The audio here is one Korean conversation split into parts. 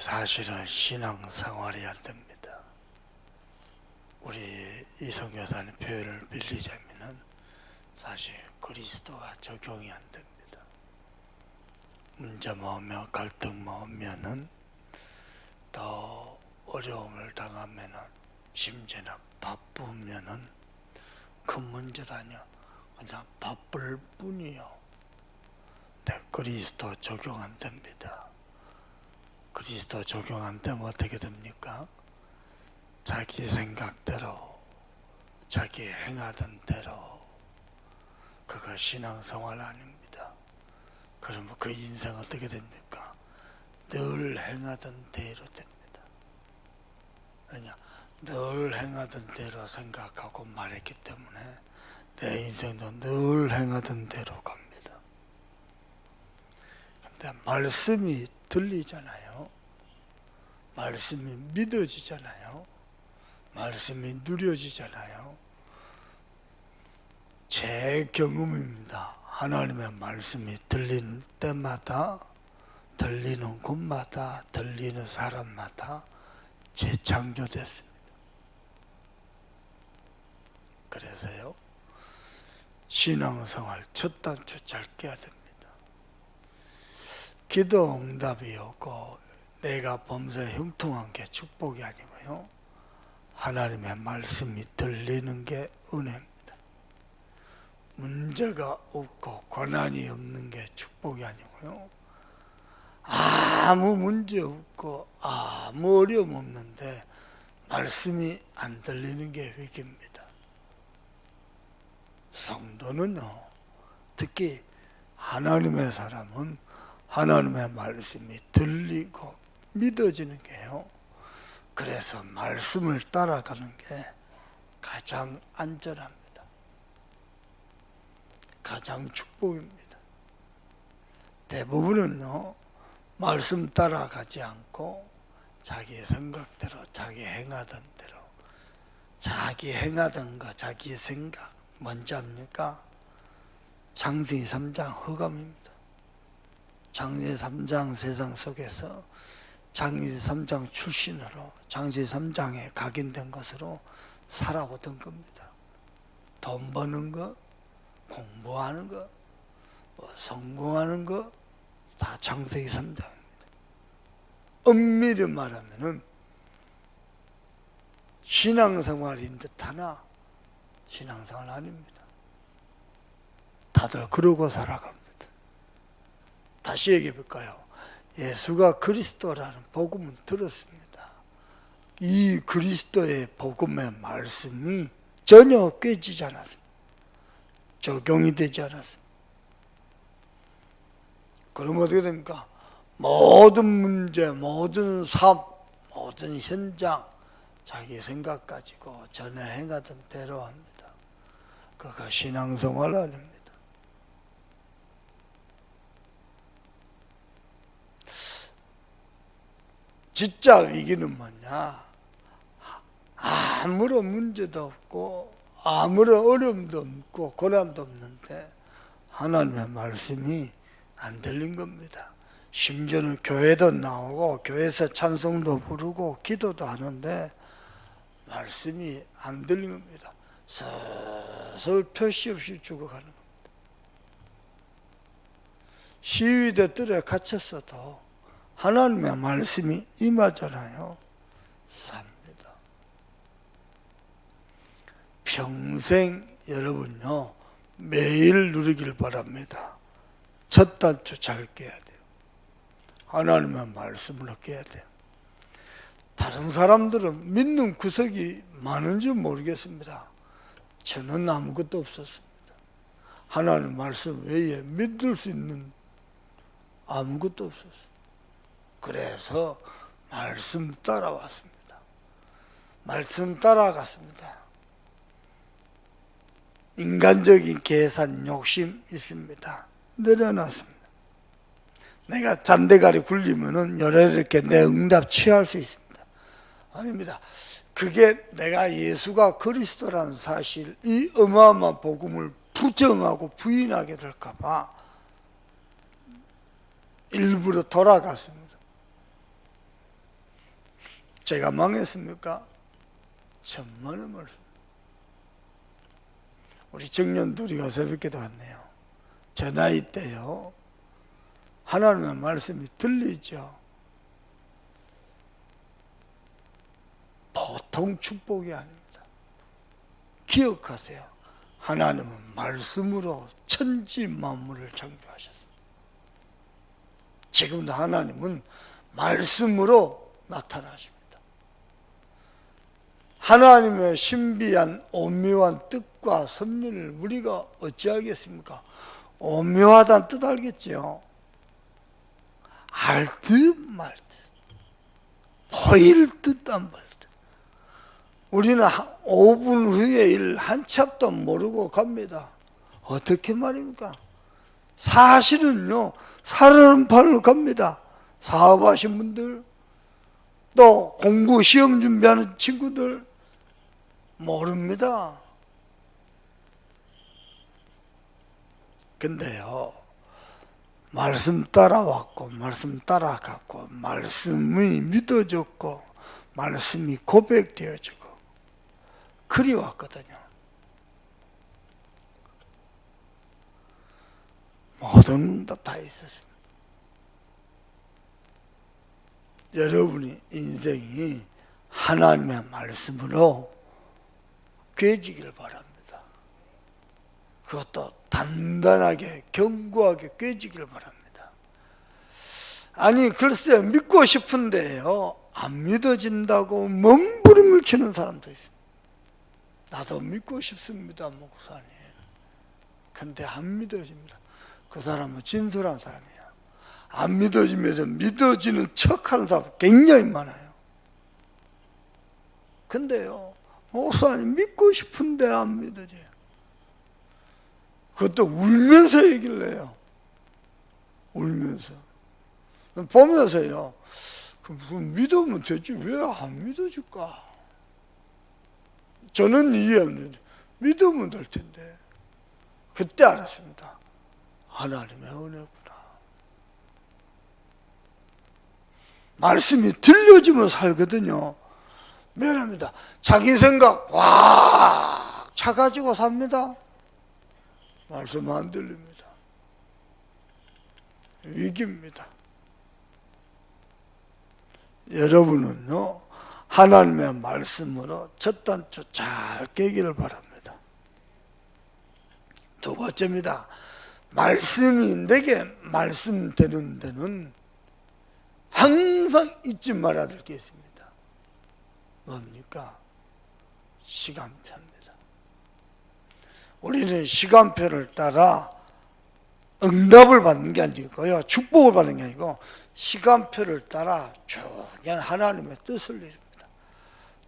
사실은 신앙생활이 안 됩니다. 우리 이성교사님 표현을 빌리자면은 사실 그리스도가 적용이 안 됩니다. 문제만 오면 갈등만 오면은 더 어려움을 당하면은 심지어는 바쁘면은 큰 문제도 아니야. 그냥 바쁠 뿐이요. 근데 그리스도 적용 안 됩니다. 그리스도 적용 안 되면 어떻게 됩니까? 자기 생각대로, 자기 행하던 대로, 그거 신앙생활 아닙니다. 그러면 그 인생 어떻게 됩니까? 늘 행하던 대로 됩니다. 왜냐? 늘 행하던 대로 생각하고 말했기 때문에 내 인생도 늘 행하던 대로 갑니다. 근데 말씀이 들리잖아요. 말씀이 믿어지잖아요. 말씀이 누려지잖아요. 제 경험입니다. 하나님의 말씀이 들리는 때마다, 들리는 곳마다, 들리는 사람마다 재창조됐습니다. 그래서요, 신앙생활 첫 단추 잘 깨야 됩니다. 기도 응답이 오고 내가 범사에 형통한 게 축복이 아니고요, 하나님의 말씀이 들리는 게 은혜입니다. 문제가 없고 고난이 없는 게 축복이 아니고요, 아무 문제 없고 아무 어려움 없는데 말씀이 안 들리는 게 위기입니다. 성도는요, 특히 하나님의 사람은 하나님의 말씀이 들리고 믿어지는 게요, 그래서 말씀을 따라가는 게 가장 안전합니다. 가장 축복입니다. 대부분은요, 말씀 따라가지 않고 자기의 생각대로, 자기 행하던 대로, 자기 행하던 거, 자기 생각 뭔지 압니까? 창세기 3장 흑암입니다. 창세기 3장 세상 속에서 창세기 3장 출신으로 창세기 3장에 각인된 것으로 살아오던 겁니다. 돈 버는 거, 공부하는 거, 성공하는 거 다 창세기 3장입니다. 엄밀히 말하면은 신앙생활인 듯하나 신앙생활 아닙니다. 다들 그러고 살아갑니다. 다시 얘기해 볼까요? 예수가 그리스도라는 복음은 들었습니다. 이 그리스도의 복음의 말씀이 전혀 깨지지 않았습니다. 적용이 되지 않았습니다. 그럼 어떻게 됩니까? 모든 문제, 모든 삶, 모든 현장, 자기 생각 가지고 전에 행하던 대로 합니다. 그거 신앙생활 아닙니다. 진짜 위기는 뭐냐? 아무런 문제도 없고 아무런 어려움도 없고 고난도 없는데 하나님의 말씀이 안 들린 겁니다. 심지어는 교회도 나오고 교회에서 찬송도 부르고 기도도 하는데 말씀이 안 들린 겁니다. 슬슬 표시 없이 죽어가는 겁니다. 시위대 뜰에 갇혔어도 하나님의 말씀이 임하잖아요. 삽니다. 평생 여러분요, 매일 누리길 바랍니다. 첫 단추 잘 깨야 돼요. 하나님의 말씀으로 깨야 돼요. 다른 사람들은 믿는 구석이 많은지 모르겠습니다. 저는 아무것도 없었습니다. 하나님 말씀 외에 믿을 수 있는 아무것도 없었어요. 그래서 말씀 따라왔습니다. 말씀 따라갔습니다. 인간적인 계산, 욕심 있습니다. 내려놨습니다. 내가 잔대가리 굴리면은 이렇게 내 응답 취할 수 있습니다. 아닙니다. 그게 내가 예수가 그리스도라는 사실, 이 어마어마한 복음을 부정하고 부인하게 될까봐 일부러 돌아갔습니다. 제가 망했습니까? 천만의 말씀. 우리 청년 둘이가 새벽기도 왔네요. 제 나이 때요, 하나님의 말씀이 들리죠. 보통 축복이 아닙니다. 기억하세요. 하나님은 말씀으로 천지 만물을 창조하셨습니다. 지금도 하나님은 말씀으로 나타나십니다. 하나님의 신비한 오묘한 뜻과 섭리를 우리가 어찌하겠습니까? 오묘하다는 뜻 알겠지요? 알 듯 말 듯, 보일 듯 안 보일 듯. 우리는 5분 후에 일 한 찹도 모르고 갑니다. 어떻게 말입니까? 사실은요, 살얼음팔로 갑니다. 사업하신 분들, 또 공부 시험 준비하는 친구들 모릅니다. 근데요, 말씀 따라왔고 말씀 따라갔고 말씀이 믿어졌고 말씀이 고백되어지고 그리 왔거든요. 모든 것 다 있었습니다. 여러분의 인생이 하나님의 말씀으로 꿰지길 바랍니다. 그것도 단단하게 견고하게 꿰지길 바랍니다. 아니 글쎄 믿고 싶은데요, 안 믿어진다고 몸부림을 치는 사람도 있습니다. 나도 믿고 싶습니다, 목사님. 근데 안 믿어집니다. 그 사람은 진솔한 사람이에요. 안 믿어지면서 믿어지는 척하는 사람 굉장히 많아요. 근데요, 목사님 믿고 싶은데 안 믿어져요. 그것도 울면서 얘기를 해요. 울면서. 보면서요, 믿으면 되지 왜 안 믿어질까? 저는 이해합니다. 믿으면 될 텐데. 그때 알았습니다. 하나님의 은혜구나. 말씀이 들려지면 살거든요. 미안합니다. 자기 생각 꽉 차가지고 삽니다. 말씀 안 들립니다. 위기입니다. 여러분은요, 하나님의 말씀으로 첫 단추 잘 깨기를 바랍니다. 두 번째입니다. 말씀이 내게 말씀되는 데는 항상 잊지 말아야 될 게 있습니다. 뭡니까? 시간표입니다. 우리는 시간표를 따라 응답을 받는 게 아니고요, 축복을 받는 게 아니고 시간표를 따라 쭉 그냥 하나님의 뜻을 이룹니다.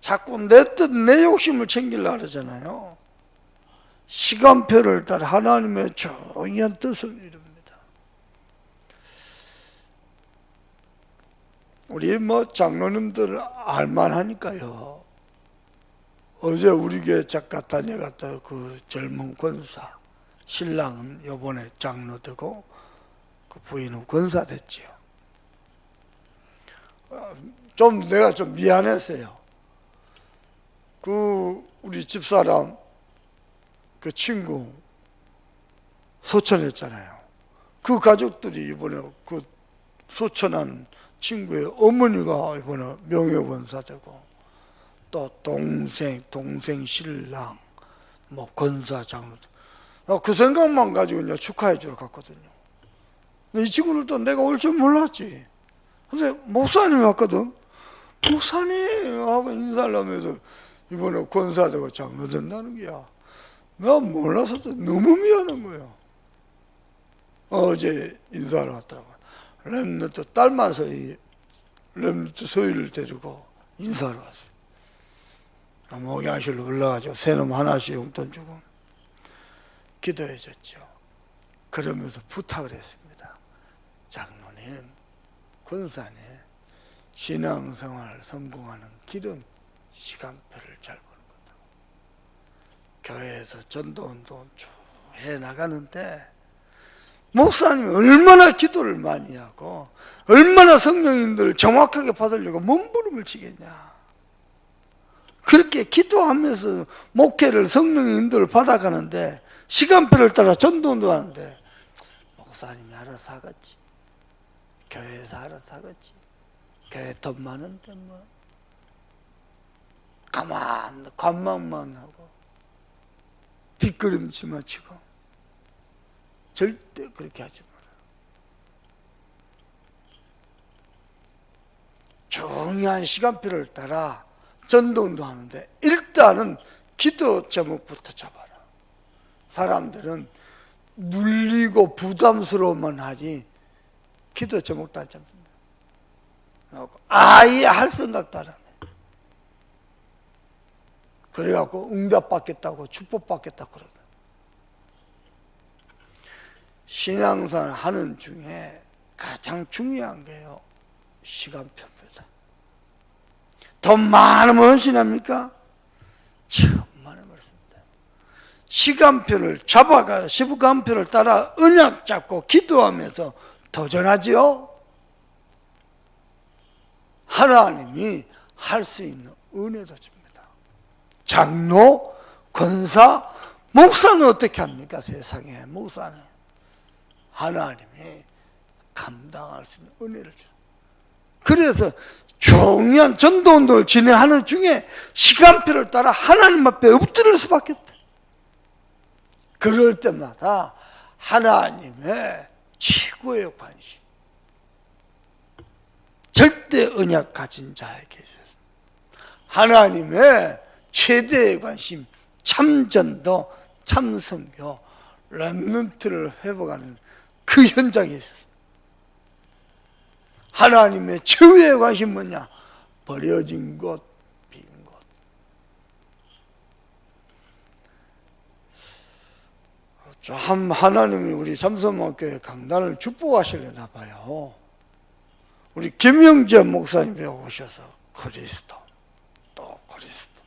자꾸 내 뜻, 내 욕심을 챙기려고 그러잖아요. 시간표를 따라 하나님의 정의한 뜻을 이룹니다. 우리 장로님들 알만하니까요. 어제 우리 교회 작가 다녀갔다 그 젊은 권사, 신랑은 요번에 장로 되고 그 부인은 권사 됐지요. 내가 좀 미안했어요. 그 우리 집사람 그 친구 소천했잖아요. 그 가족들이 이번에 그 소천한 친구의 어머니가 이번에 명예권사 되고, 또 동생 신랑, 권사 장로, 그 생각만 가지고 이제 축하해 주러 갔거든요. 근데 이 친구들도 내가 올 줄 몰랐지. 근데 목사님이 왔거든. 목사님 하고 인사를 하면서 이번에 권사 되고 장로 된다는 게야. 나 몰라서 너무 미안한 거야. 어제 인사를 왔더라고. 렘넌트 딸만서 렘넌트 소희를 데리고 인사를 왔어요. 목양실로 올라가지고 새놈 하나씩 용돈 주고 기도해 줬죠. 그러면서 부탁을 했습니다. 장로님, 권사님, 신앙생활 성공하는 길은 시간표를 잘 보는 거다. 교회에서 전도운동 쭉 해나가는데 목사님이 얼마나 기도를 많이 하고 얼마나 성령님들 정확하게 받으려고 몸부림을 치겠냐. 그렇게 기도하면서 목회를 성령의 인도를 받아가는데 시간표를 따라 전도운동 하는데 목사님이 알아서 하겠지. 교회에서 알아서 하겠지. 교회 돈 많은데 뭐 가만 관망만 하고 뒷걸음질만 치고 절대 그렇게 하지 마라. 중요한 시간표를 따라 전도운동 하는데 일단은 기도 제목부터 잡아라. 사람들은 눌리고 부담스러워만 하지 기도 제목도 안 잡습니다. 아예 할 생각도 안 하네. 그래갖고 응답받겠다고 축복받겠다고 그러다. 신앙생활 하는 중에 가장 중요한 게요, 시간표입니다. 돈 많으면 헌신합니까? 천만의 말씀입니다. 시간표를 잡아가 시간표를 따라 언약 잡고 기도하면서 도전하지요. 하나님이 할 수 있는 은혜도 줍니다. 장로, 권사, 목사는 어떻게 합니까? 세상에 목사는 하나님이 감당할 수 있는 은혜를 줘요. 그래서 중요한 전도운동을 진행하는 중에 시간표를 따라 하나님 앞에 엎드릴 수밖에 없다. 그럴 때마다 하나님의 최고의 관심, 절대 언약 가진 자에게 있어서 하나님의 최대의 관심, 참전도, 참선교, 렘넌트를 회복하는 그 현장에 있었습니다. 하나님의 최후의 관심 뭐냐? 버려진 곳, 빈 곳. 하나님이 우리 삼성교회 강단을 축복하시려나 봐요. 우리 김영재 목사님이 오셔서 그리스도, 또 그리스도,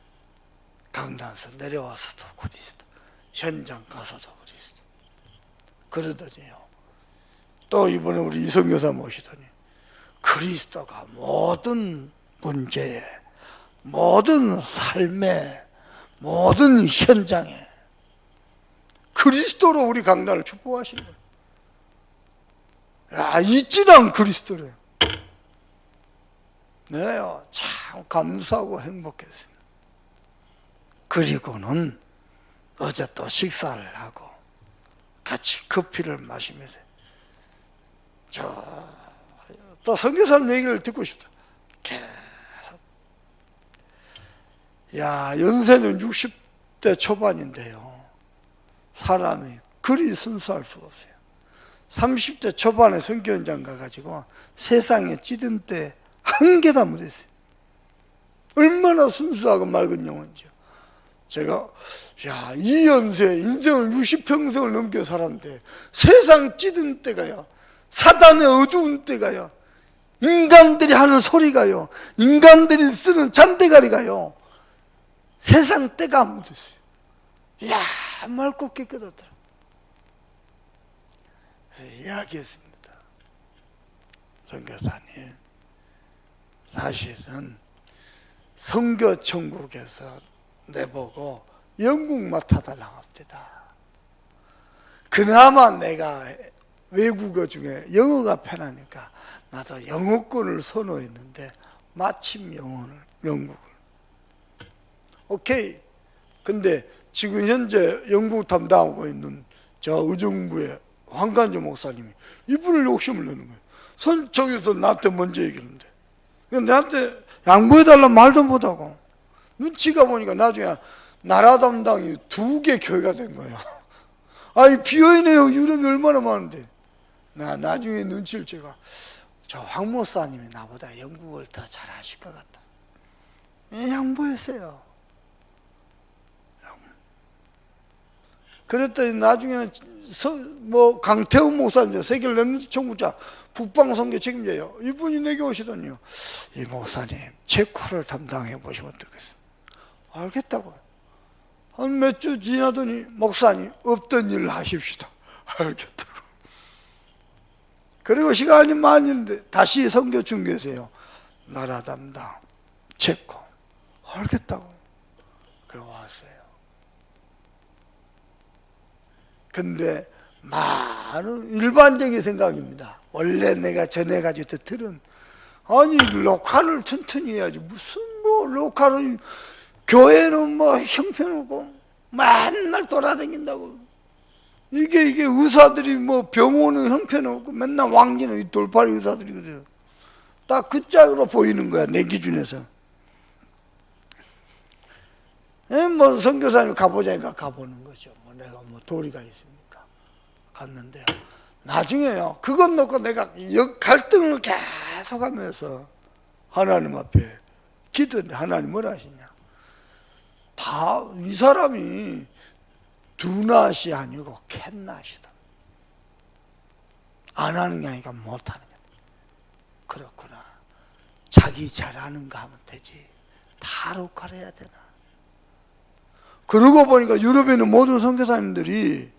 강단에서 내려와서도 그리스도, 현장 가서도 그리스도. 그러더니요, 또 이번에 우리 이성교사 모시더니 그리스도가 모든 문제에, 모든 삶에, 모든 현장에 그리스도로 우리 강단을 축복하시는 거예요. 야, 이진한 그리스도래요. 네요, 참 감사하고 행복했습니다. 그리고는 어제 또 식사를 하고 같이 커피를 마시면서 또 선교사님 얘기를 듣고 싶다. 계속. 야, 연세는 60대 초반인데요. 사람이 그리 순수할 수가 없어요. 30대 초반에 선교 현장 가가지고 세상에 찌든 때 한 개도 못했어요. 얼마나 순수하고 맑은 영혼이죠. 제가 이 연세 인생을 60평생을 넘겨 살았는데 세상 찌든 때가요, 사단의 어두운 때가요, 인간들이 하는 소리가요, 인간들이 쓰는 잔대가리가요, 세상 때가 안 묻었어요. 이야, 맑고 깨끗하더라. 그래서 이야기했습니다. 선교사님, 사실은 선교천국에서 내보고 영국 맡아달라고 합니다. 그나마 내가 외국어 중에 영어가 편하니까 나도 영어권을 선호했는데 마침 영국을. 오케이. 근데 지금 현재 영국 담당하고 있는 저 의정부의 황간주 목사님이 이분을 욕심을 내는 거예요. 저기서 나한테 먼저 얘기했는데 나한테 양보해달라는 말도 못하고, 눈치가 보니까 나중에 나라 담당이 2개 교회가 된 거예요. 아이, 비어있네요. 유럽이 얼마나 많은데. 나중에 눈치를 채가 저 황 목사님이 나보다 영국을 더 잘하실 것 같다. 양보했어요. 그랬더니 나중에는 강태훈 목사님, 세계 렘넌트 총무자, 북방 선교 책임자예요. 이분이 내게 오시더니요, 이 목사님 체코를 담당해 보시면 어떻겠어요? 알겠다고. 한 몇 주 지나더니 목사님 없던 일을 하십시다. 알겠다고. 그리고 시간이 많이 있는데 다시 선교 중개세요. 나라 담당 체코. 알겠다고. 앞에 왔어요. 근데 많은 일반적인 생각입니다. 원래 내가 전해가지고 들은, 아니 녹화를 튼튼히 해야지 무슨 뭐 녹화를, 교회는 뭐 형편없고 맨날 돌아다닌다고. 이게 의사들이 뭐 병원은 형편없고 맨날 왕진은 돌팔이 의사들이거든. 딱 그 짝으로 보이는 거야, 내 기준에서. 뭐 선교사님 가보자니까 가보는 거죠. 뭐 내가 뭐 도리가 있습니까? 갔는데요. 나중에요. 그것 놓고 내가 갈등을 계속하면서 하나님 앞에 기도했는데 하나님 뭐라 하시냐? 다 이 사람이 두낫이 아니고 캣낫이다. 안 하는 게 아니라 못하는 거다. 그렇구나. 자기 잘하는 거 하면 되지. 다 로컬 해야 되나? 그러고 보니까 유럽에 있는 모든 선교사님들이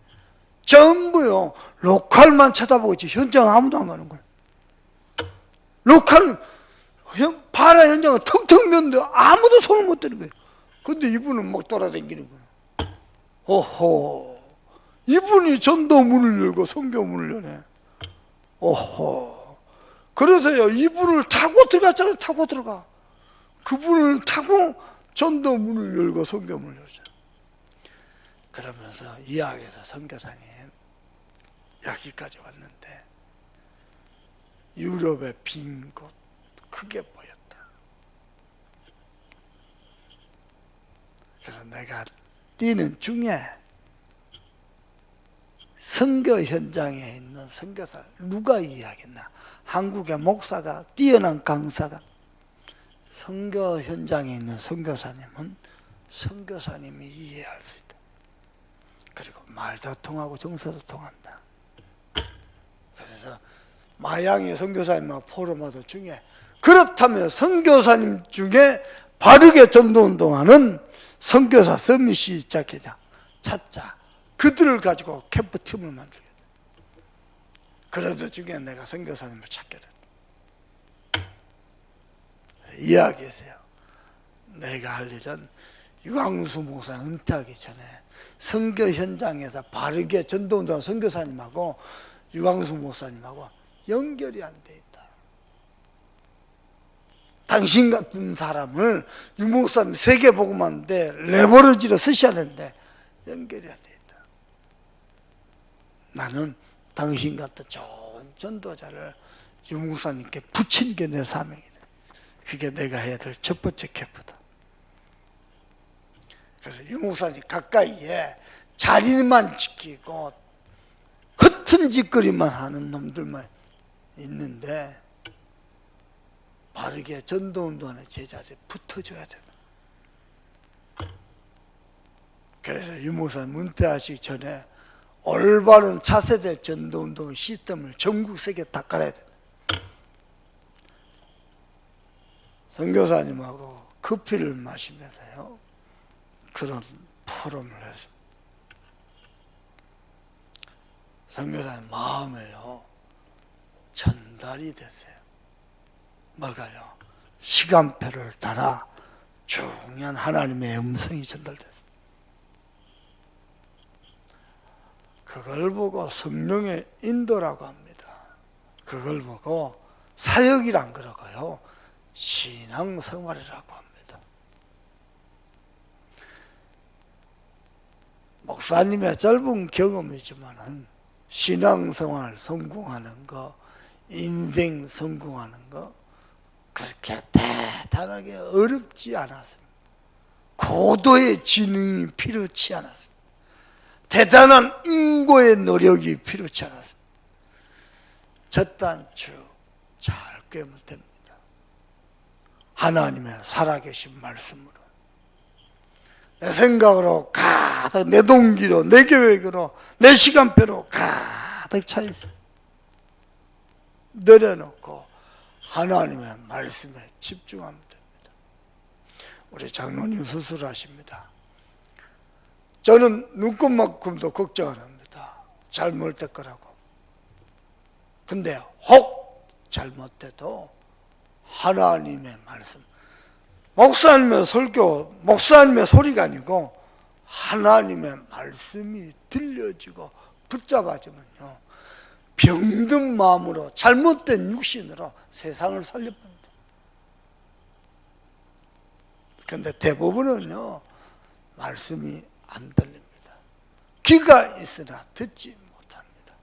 전부요 로컬만 쳐다보고 있지 현장 아무도 안 가는 거예요. 로컬 바라 현장은 텅텅 비었는데 아무도 손을 못 대는 거예요. 근데 이분은 막 돌아다니는 거예요. 오호, 이분이 전도 문을 열고 선교 문을 여네. 오호, 그래서요 이분을 타고 들어갔잖아요. 타고 들어가. 그분을 타고 전도 문을 열고 선교 문을 열잖아요. 그러면서 이야기에서 선교사님 여기까지 왔는데 유럽의 빈 곳 크게 보였다. 그래서 내가 뛰는 중에 선교 현장에 있는 선교사 누가 이야기했나? 한국의 목사가 뛰어난 강사가 선교 현장에 있는 선교사님은 선교사님이 이해할 수 있다. 그리고 말도 통하고 정서도 통한다. 그래서 마양의 선교사님하고 포럼하던 중에 그렇다면 선교사님 중에 바르게 전도운동하는 선교사 서밋이 시작하자 찾자. 그들을 가지고 캠프팀을 만들게 돼. 그러던 중에 내가 선교사님을 찾게 됐다. 이야기했어요. 내가 할 일은 유광수 목사 은퇴하기 전에 선교 현장에서 바르게 전도운동하는 선교사님하고 유광수 목사님하고 연결이 안 돼 있다. 당신 같은 사람을 유 목사님 세계복음하는데 레버리지로 쓰셔야 되는데 연결이 안 돼 있다. 나는 당신 같은 좋은 전도자를 유 목사님께 붙이는 게 내 사명이다. 그게 내가 해야 될 첫 번째 캠프다. 그래서 유 목사님 가까이에 자리만 지키고 허튼 짓거리만 하는 놈들만 있는데 바르게 전도운동하는 제자들이 붙어줘야 된다. 그래서 유 목사님 은퇴하시기 전에 올바른 차세대 전도운동 시스템을 전국 세계에 다 깔아야 된다. 선교사님하고 커피를 마시면서요 그런 포럼을 해서 선교사님 마음에요 전달이 됐어요. 뭐가요? 시간표를 따라 중요한 하나님의 음성이 전달됐어요. 그걸 보고 성령의 인도라고 합니다. 그걸 보고 사역이란 그러고요 신앙생활이라고 합니다. 목사님의 짧은 경험이지만은 신앙생활 성공하는 거, 인생 성공하는 거 그렇게 대단하게 어렵지 않았습니다. 고도의 지능이 필요치 않았습니다. 대단한 인고의 노력이 필요치 않았습니다. 첫 단추 잘 꿰면 됩니다. 하나님의 살아계신 말씀으로 내 생각으로 가득, 내 동기로, 내 계획으로, 내 시간표로 가득 차 있어요. 내려놓고 하나님의 말씀에 집중하면 됩니다. 우리 장로님 수술하십니다. 저는 눈곱만큼도 걱정 안 합니다. 잘못될 거라고. 근데 혹 잘못돼도 하나님의 말씀, 목사님의 설교, 목사님의 소리가 아니고 하나님의 말씀이 들려지고 붙잡아지면요, 병든 마음으로 잘못된 육신으로 세상을 살려봅니다. 그런데 대부분은요, 말씀이 안 들립니다. 귀가 있으나 듣지 못합니다.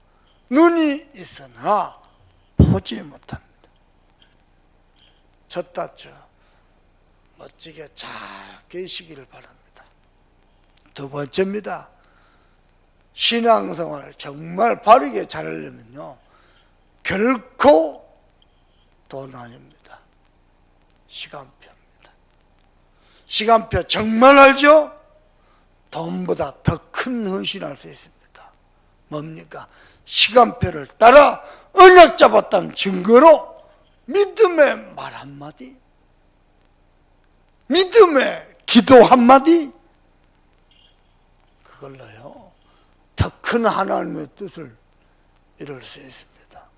눈이 있으나 보지 못합니다. 젖다쳐 멋지게 잘 계시기를 바랍니다. 두 번째입니다. 신앙생활 정말 바르게 잘하려면요, 결코 돈 아닙니다. 시간표입니다. 시간표 정말 알죠? 돈보다 더 큰 헌신할 수 있습니다. 뭡니까? 시간표를 따라 언약 잡았다는 증거로 믿음의 말 한마디, 믿음의 기도 한마디, 그걸로요 더 큰 하나님의 뜻을 이룰 수 있습니다.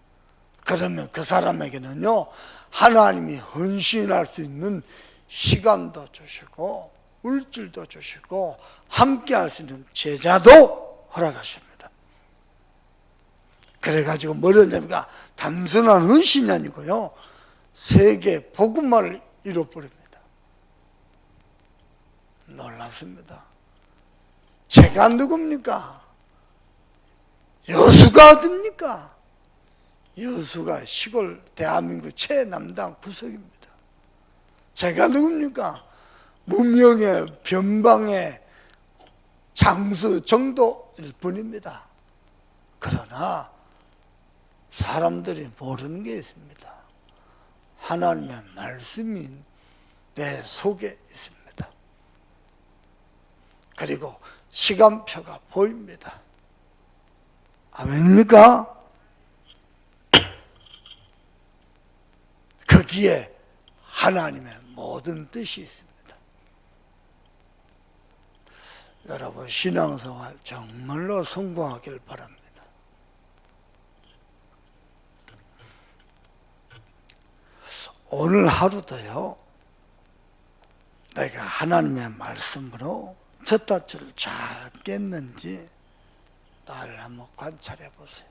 그러면 그 사람에게는요, 하나님이 헌신할 수 있는 시간도 주시고 물질도 주시고 함께 할 수 있는 제자도 허락하십니다. 그래가지고 뭐냐니까 단순한 헌신이 아니고요, 세계 복음화를 이뤄버립니다. 놀랍습니다. 제가 누굽니까? 여수가 어딥니까? 여수가 시골 대한민국 최남단 구석입니다. 제가 누굽니까? 무명의 변방의 장수 정도일 뿐입니다. 그러나 사람들이 모르는 게 있습니다. 하나님의 말씀이 내 속에 있습니다. 그리고 시간표가 보입니다. 아멘입니까? 거기에 하나님의 모든 뜻이 있습니다. 여러분, 신앙생활 정말로 성공하길 바랍니다. 오늘 하루도요, 내가 하나님의 말씀으로 젖다초를 잘 깼는지 나를 한번 관찰해 보세요.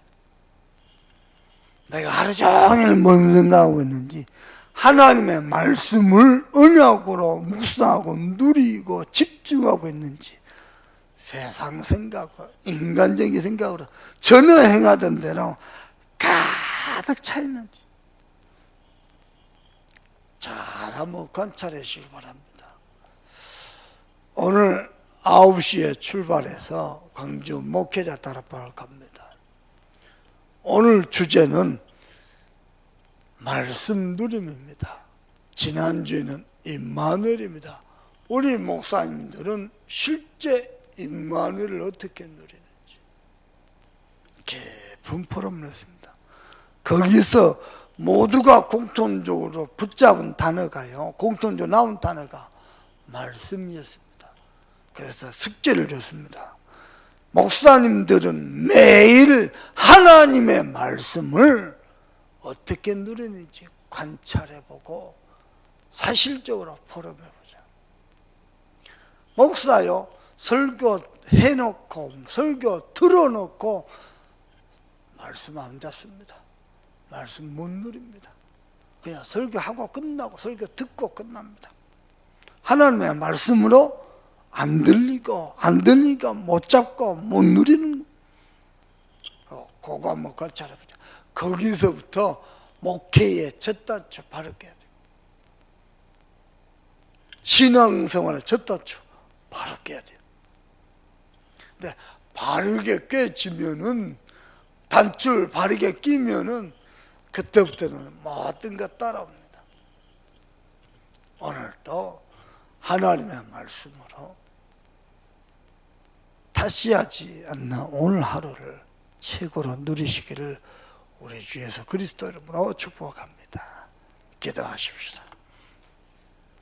내가 하루 종일 뭔 생각하고 있는지, 하나님의 말씀을 언약으로 묵상하고 누리고 집중하고 있는지, 세상 생각으로, 인간적인 생각으로 전혀 행하던 대로 가득 차 있는지 잘 한번 관찰해 주시기 바랍니다. 오늘 9시에 출발해서 광주 목회자 다락방을 갑니다. 오늘 주제는 말씀 누림입니다. 지난주에는 임마누엘입니다. 우리 목사님들은 실제 임마누엘을 어떻게 누리는지 깊은 포럼을 했습니다. 거기서 모두가 공통적으로 붙잡은 단어가요, 공통적으로 나온 단어가 말씀이었습니다. 그래서 숙제를 줬습니다. 목사님들은 매일 하나님의 말씀을 어떻게 누리는지 관찰해보고 사실적으로 포럼해보자. 목사요, 설교 해놓고 설교 들어놓고 말씀 안 잡습니다. 말씀 못 누립니다. 그냥 설교하고 끝나고 설교 듣고 끝납니다. 하나님의 말씀으로 안 들리니까 못 잡고 못 누리는 거. 그거 한번 관찰해보자. 거기서부터 목회의 첫 단추 바로 깨야 돼요. 신앙생활의 첫 단추 바로 깨야 돼요. 근데 바르게 깨지면은, 단추를 바르게 끼면은 그때부터는 모든 것 따라옵니다. 오늘도 하나님의 말씀으로 다시 하지 않는 오늘 하루를 최고로 누리시기를 우리 주 예수 그리스도 이름으로 축복합니다. 기도하십시오.